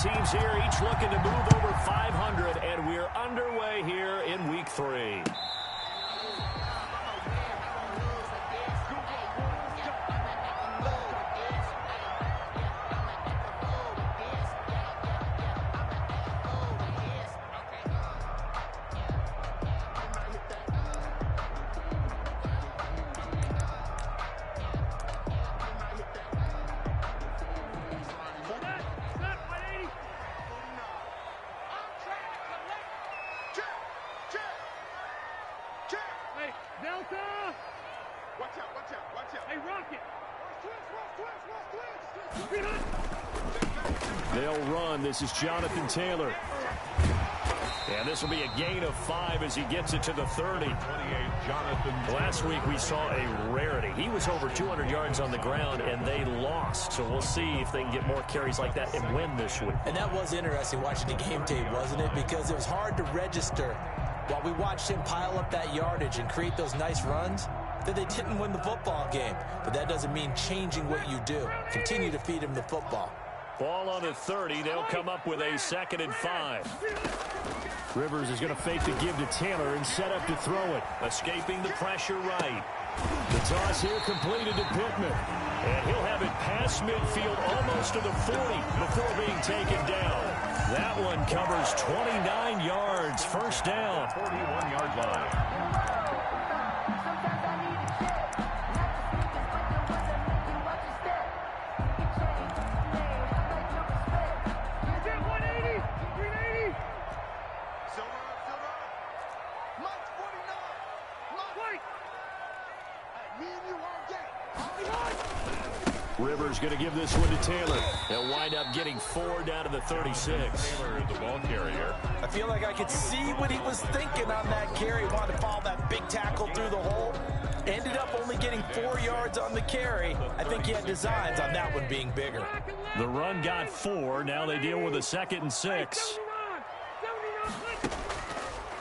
teams here, each looking to move over 500, and we're underway here in Week 3. They'll run. This is Jonathan Taylor. And this will be a gain of 5 as he gets it to the 30. Last week we saw a rarity. He was over 200 yards on the ground, and they lost. So we'll see if they can get more carries like that and win this week. And that was interesting watching the game tape, wasn't it? Because it was hard to register while we watched him pile up that yardage and create those nice runs that they didn't win the football game. But that doesn't mean changing what you do. Continue to feed him the football. Ball on the 30. They'll come up with a 2nd and 5. Rivers is going to fake the give to Taylor and set up to throw it. Escaping the pressure right. The toss here completed to Pittman. And he'll have it past midfield almost to the 40 before being taken down. That one covers 29 yards. First down. 41-yard line. Rivers going to give this one to Taylor. They'll wind up getting 4 down to the 36. Taylor, the ball carrier. I feel like I could see what he was thinking on that carry. Wanted to follow that big tackle through the hole. Ended up only getting 4 yards on the carry. I think he had designs on that one being bigger. The run got 4. Now they deal with a 2nd and 6.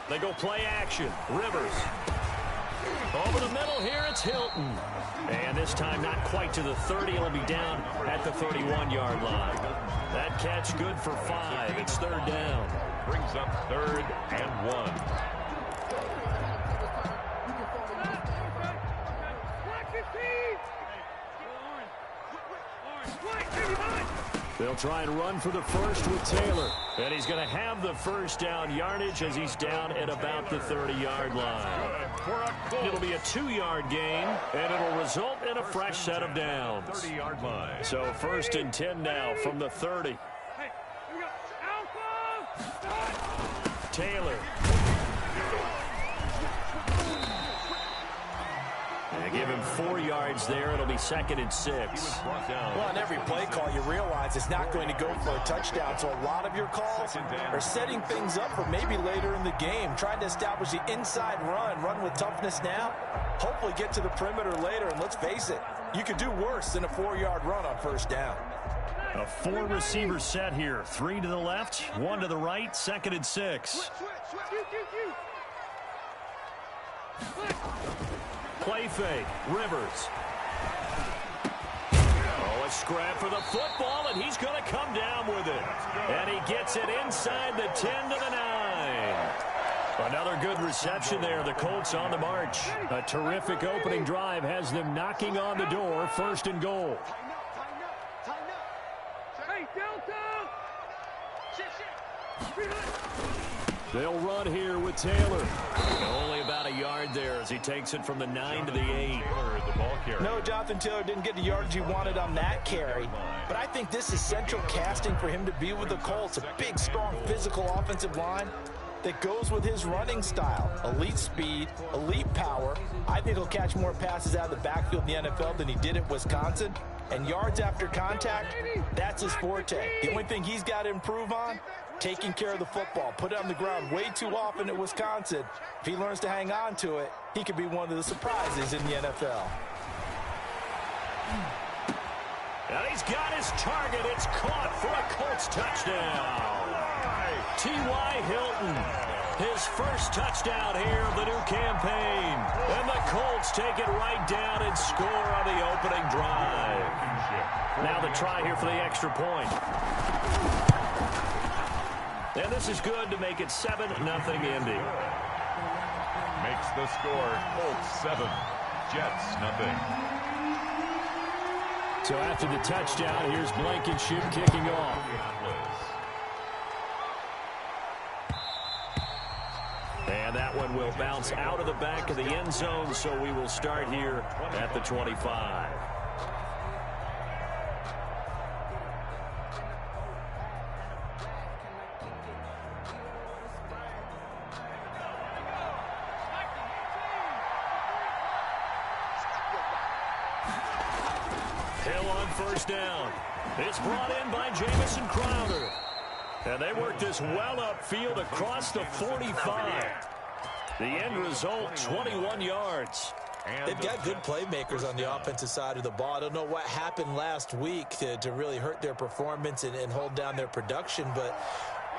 They go play action. Rivers. Over the middle here, it's Hilton. And this time not quite to the 30. It'll be down at the 31-yard line. That catch good for 5. It's 3rd down. Brings up 3rd and 1. They'll try and run for the first with Taylor. And he's going to have the first down yardage as he's down at about the 30-yard line. It'll be a 2-yard gain, and it'll result in a fresh set of downs. 30-yard line. So 1st and 10 now from the 30. Taylor. They give him 4 yards there. It'll be 2nd and 6. Well, on every play call, you realize it's not going to go for a touchdown. So a lot of your calls are setting things up for maybe later in the game, trying to establish the inside run with toughness now, hopefully get to the perimeter later. And let's face it, you could do worse than a 4-yard run on first down. A 4-receiver set here. 3 to the left, 1 to the right, 2nd and 6. Play fake. Rivers. Oh, a scrap for the football, and he's going to come down with it. And he gets it inside the 10 to the 9. Another good reception there. The Colts on the march. A terrific opening drive has them knocking on the door. 1st and goal. They'll run here with Taylor. Only about a yard there as he takes it from the 9 to the 8. No, Jonathan Taylor didn't get the yardage he wanted on that carry. But I think this is central casting for him to be with the Colts. A big, strong, physical offensive line that goes with his running style. Elite speed, elite power. I think he'll catch more passes out of the backfield in the NFL than he did at Wisconsin. And yards after contact, that's his forte. The only thing he's got to improve on, taking care of the football. Put it on the ground way too often at Wisconsin. If he learns to hang on to it, he could be one of the surprises in the NFL. And he's got his target. It's caught for a Colts touchdown. T.Y. Hilton, his first touchdown here of the new campaign. And the Colts take it right down and score on the opening drive. Now the try here for the extra point. And this is good to make it 7-0 Indy. Makes the score Colts 7, Jets 0. So after the touchdown, here's Blankenship kicking off. And that one will bounce out of the back of the end zone, so we will start here at the 25. Hill on first down. It's brought in by Jamison Crowder. And they work this well upfield across the 45. The end result, 21 yards. They've got good playmakers on the offensive side of the ball. I don't know what happened last week to really hurt their performance and hold down their production, but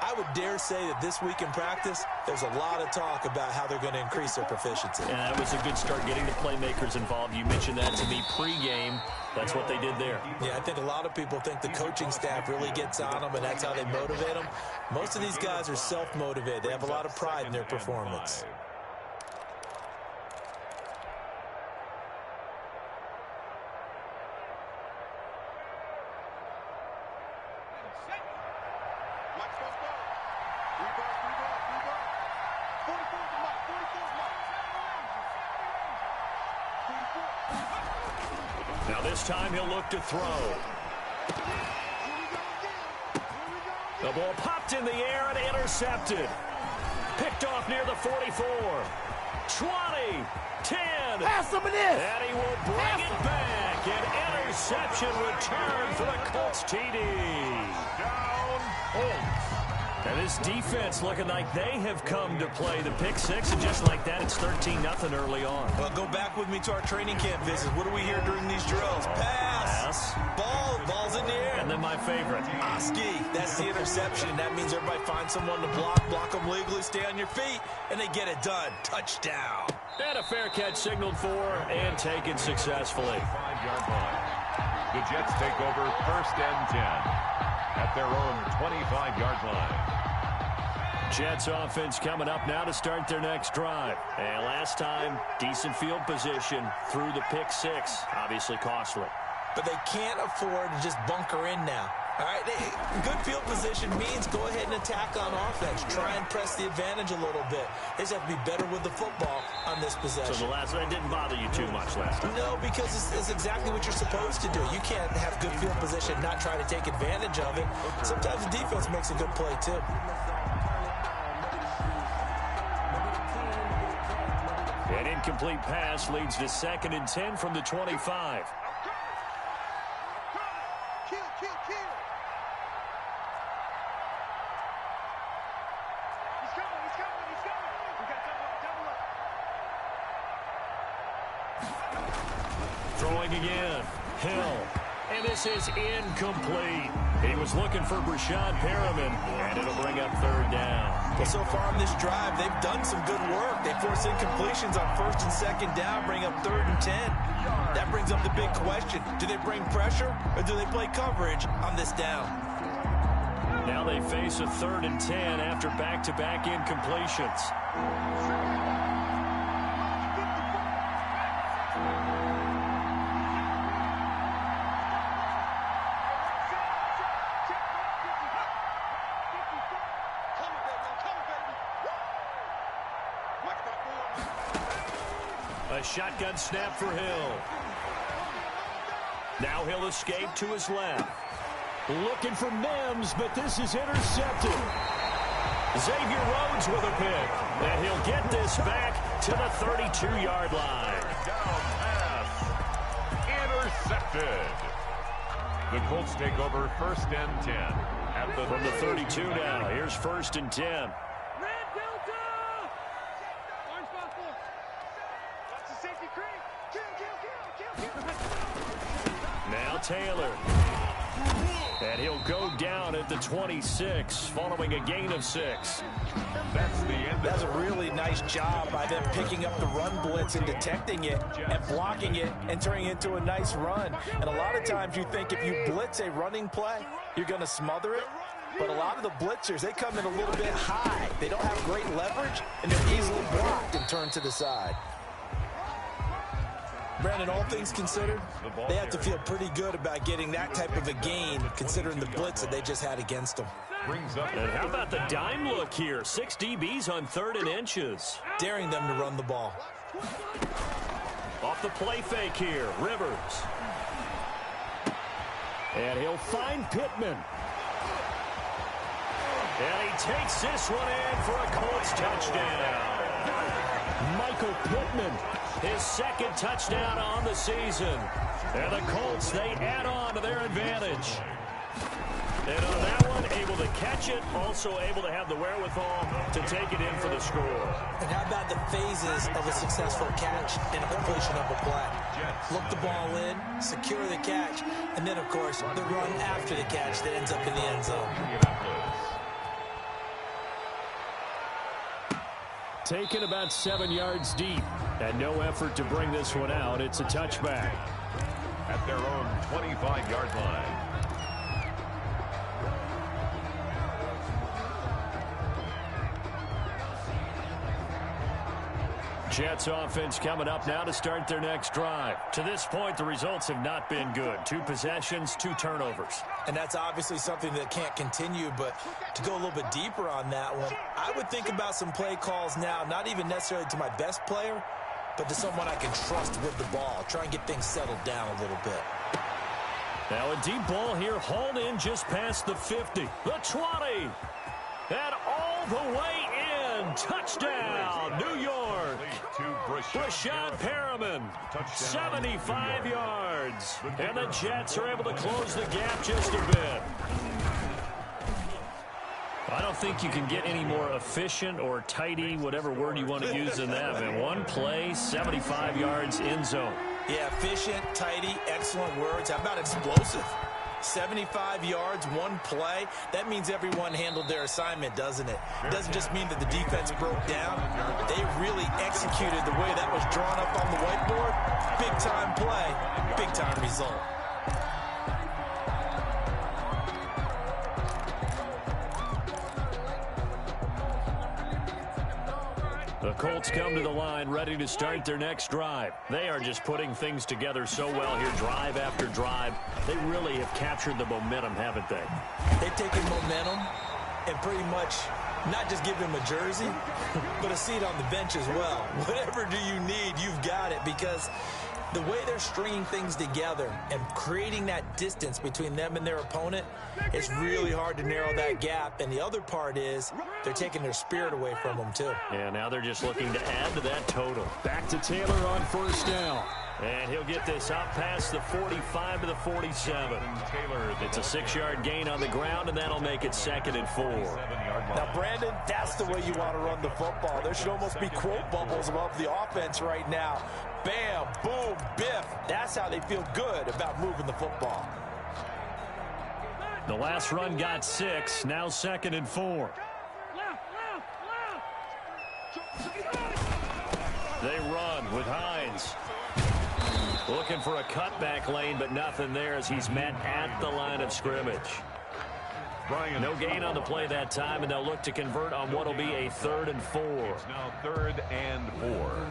I would dare say that this week in practice, there's a lot of talk about how they're going to increase their proficiency. And that was a good start getting the playmakers involved. You mentioned that to me pregame. That's what they did there. Yeah, I think a lot of people think the coaching staff really gets on them, and that's how they motivate them. Most of these guys are self-motivated. They have a lot of pride in their performance. Now this time he'll look to throw. The ball popped in the air and intercepted. Picked off near the 44. 20, 10. Pass him in this. And he will bring it back. An interception return for the Colts TD. Down, Colts. And this defense looking like they have come to play the pick six, and just like that, it's 13-0 early on. Well, go back with me to our training camp visit. What do we hear during these drills? Pass. Ball's in the air. And then my favorite. Oski, that's the interception. That means everybody finds someone to block them legally, stay on your feet, and they get it done. Touchdown. And a fair catch signaled for and taken successfully. 5-yard line. The Jets take over 1st and 10 at their own 25-yard line. Jets offense coming up now to start their next drive. And last time, decent field position through the pick six. Obviously costly. But they can't afford to just bunker in now. All right, good field position means go ahead and attack on offense. Try and press the advantage a little bit. They just have to be better with the football on this possession. So the last one didn't bother you too much last time? No, because it's exactly what you're supposed to do. You can't have good field position and not try to take advantage of it. Sometimes the defense makes a good play, too. An incomplete pass leads to 2nd and 10 from the 25. Throwing again. Hill. And this is incomplete. He was looking for Brashad Perriman, and it'll bring up 3rd down. Well, so far on this drive, they've done some good work. They force incompletions on 1st and 2nd down, bring up 3rd and 10. That brings up the big question. Do they bring pressure, or do they play coverage on this down? Now they face a 3rd and 10 after back-to-back incompletions. A shotgun snap for Hill. Now he'll escape to his left. Looking for Mims, but this is intercepted. Xavier Rhodes with a pick. And he'll get this back to the 32-yard line. Down pass. Intercepted. The Colts take over 1st and 10. From the 32 now. Here's 1st and 10. Now Taylor. And he'll go down at the 26 following a gain of 6. That's the end. That's a really nice job by them picking up the run blitz and detecting it and blocking it and turning it into a nice run. And a lot of times you think if you blitz a running play, you're going to smother it. But a lot of the blitzers, they come in a little bit high. They don't have great leverage, and they're easily blocked and turned to the side. Brandon, all things considered, they have to feel pretty good about getting that type of a gain, considering the blitz that they just had against them. And how about the dime look here? 6 DBs on 3rd and inches. Daring them to run the ball. Off the play fake here, Rivers. And he'll find Pittman. And he takes this one in for a Colts touchdown. Michael Pittman, his 2nd touchdown on the season. And the Colts, they add on to their advantage. And on that one, able to catch it, also able to have the wherewithal to take it in for the score. And how about the phases of a successful catch and a completion of a play? Look the ball in, secure the catch, and then, of course, the run after the catch that ends up in the end zone. Taken about 7 yards deep, and no effort to bring this one out. It's a touchback. At their own 25-yard line. Jets offense coming up now to start their next drive. To this point, the results have not been good. 2 possessions, 2 turnovers. And that's obviously something that can't continue, but to go a little bit deeper on that one, I would think about some play calls now, not even necessarily to my best player, but to someone I can trust with the ball. Try and get things settled down a little bit. Now a deep ball here, hauled in just past the 50. The 20. And all the way in. Touchdown, New York. Brashad Perriman, 75 yards. And the Jets are able to close the gap just a bit. I don't think you can get any more efficient or tidy, whatever word you want to use in that. Man, one play, 75 yards in zone. Yeah, efficient, tidy, excellent words. How about explosive? 75 yards, one play. That means everyone handled their assignment, doesn't it? It doesn't just mean that the defense broke down. They really executed the way that was drawn up on the whiteboard. Big-time play, big-time result. The Colts come to the line ready to start their next drive. They are just putting things together so well here, drive after drive. They really have captured the momentum, haven't they? They've taken momentum and pretty much not just give him a jersey, but a seat on the bench as well. Whatever do you need, you've got it, because the way they're stringing things together and creating that distance between them and their opponent, it's really hard to narrow that gap. And the other part is they're taking their spirit away from them, too. Yeah, now they're just looking to add to that total. Back to Taylor on 1st down. And he'll get this out past the 45 to the 47. It's a 6-yard gain on the ground, and that'll make it 2nd and 4. Now, Brandon, that's the way you want to run the football. There should almost be quote bubbles above the offense right now. Bam, boom, biff. That's how they feel good about moving the football. The last run got 6, now 2nd and 4. They run with Hines. Looking for a cutback lane, but nothing there as he's met at the line of scrimmage. No gain on the play that time, and they'll look to convert on what will be a 3rd and 4. It's now 3rd and 4.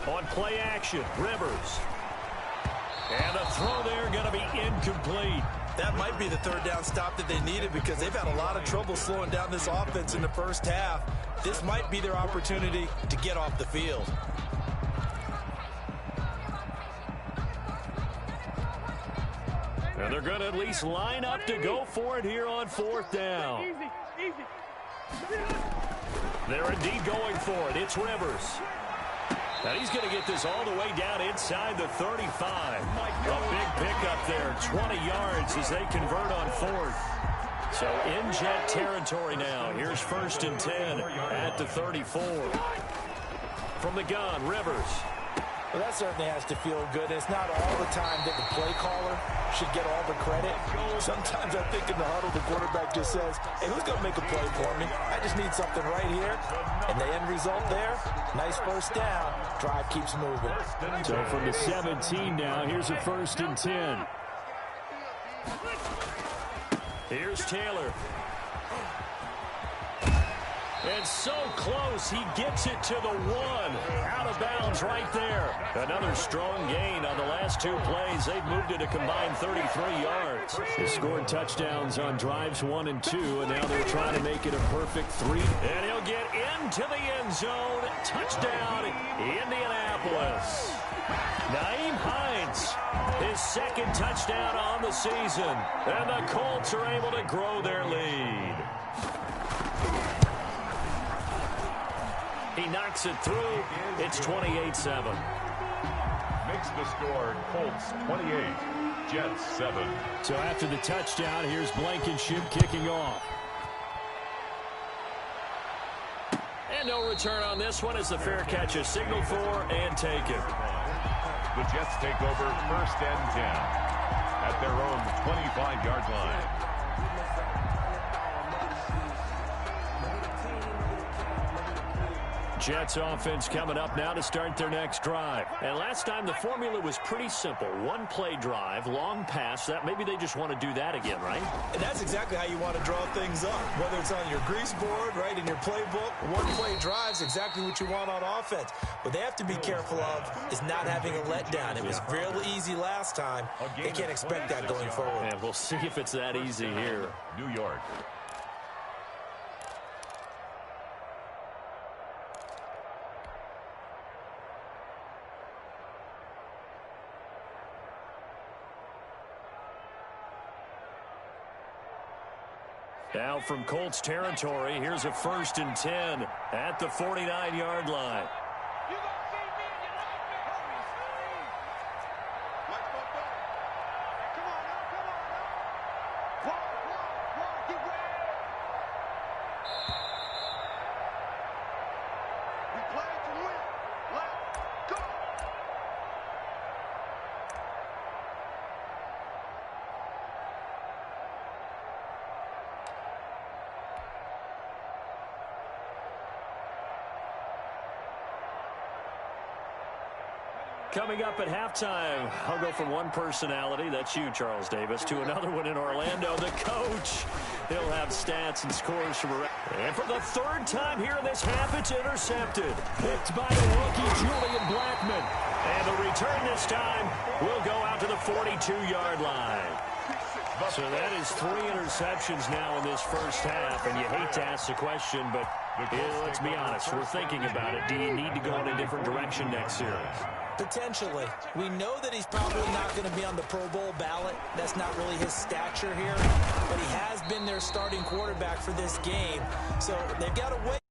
On play action, Rivers. And a throw there going to be incomplete. That might be the 3rd down stop that they needed, because they've had a lot of trouble slowing down this offense in the first half. This might be their opportunity to get off the field. And they're going to at least line up to go for it here on 4th down. They're indeed going for it. It's Rivers. And he's going to get this all the way down inside the 35. A big pickup there, 20 yards as they convert on 4th. So in Jet territory now. Here's 1st and 10 at the 34. From the gun, Rivers. Well, that certainly has to feel good. It's not all the time that the play caller should get all the credit. Sometimes I think in the huddle, the quarterback just says, hey, who's going to make a play for me? I just need something right here. And the end result there, nice first down. Drive keeps moving. So from the 17 now, here's a 1st and 10. Here's Taylor. And so close, he gets it to the 1. Out of bounds right there. Another strong gain on the last 2 plays. They've moved it a combined 33 yards. They scored touchdowns on drives 1 and 2, and now they're trying to make it a perfect 3. And he'll get into the end zone. Touchdown, Indianapolis. Nyheim Hines, his 2nd touchdown on the season. And the Colts are able to grow their lead. He knocks it through. It's 28-7. Makes the score Colts 28, Jets 7. So after the touchdown, here's Blankenship kicking off. And no return on this one as the fair catch is signaled for and taken. The Jets take over 1st and 10 at their own 25-yard line. Jets offense coming up now to start their next drive. And last time the formula was pretty simple. 1-play drive, long pass. That maybe they just want to do that again, right? And that's exactly how you want to draw things up. Whether it's on your grease board, right, in your playbook, 1-play drive is exactly what you want on offense. What they have to be careful of is not having a letdown. It was real easy last time. They can't expect that going forward. And we'll see if it's that easy here. New York. Now from Colts territory, here's a 1st and 10 at the 49-yard line. Coming up at halftime, I'll go from one personality, that's you, Charles Davis, to another one in Orlando, the coach. He'll have stats and scores from around. And for the 3rd time here in this half, it's intercepted. Picked by the rookie, Julian Blackmon. And the return this time will go out to the 42-yard line. So that is 3 interceptions now in this first half, and you hate to ask the question, but let's be honest, we're thinking about it. Do you need to go in a different direction next series? Potentially. We know that he's probably not going to be on the Pro Bowl ballot. That's not really his stature here. But he has been their starting quarterback for this game. So they've got to wait.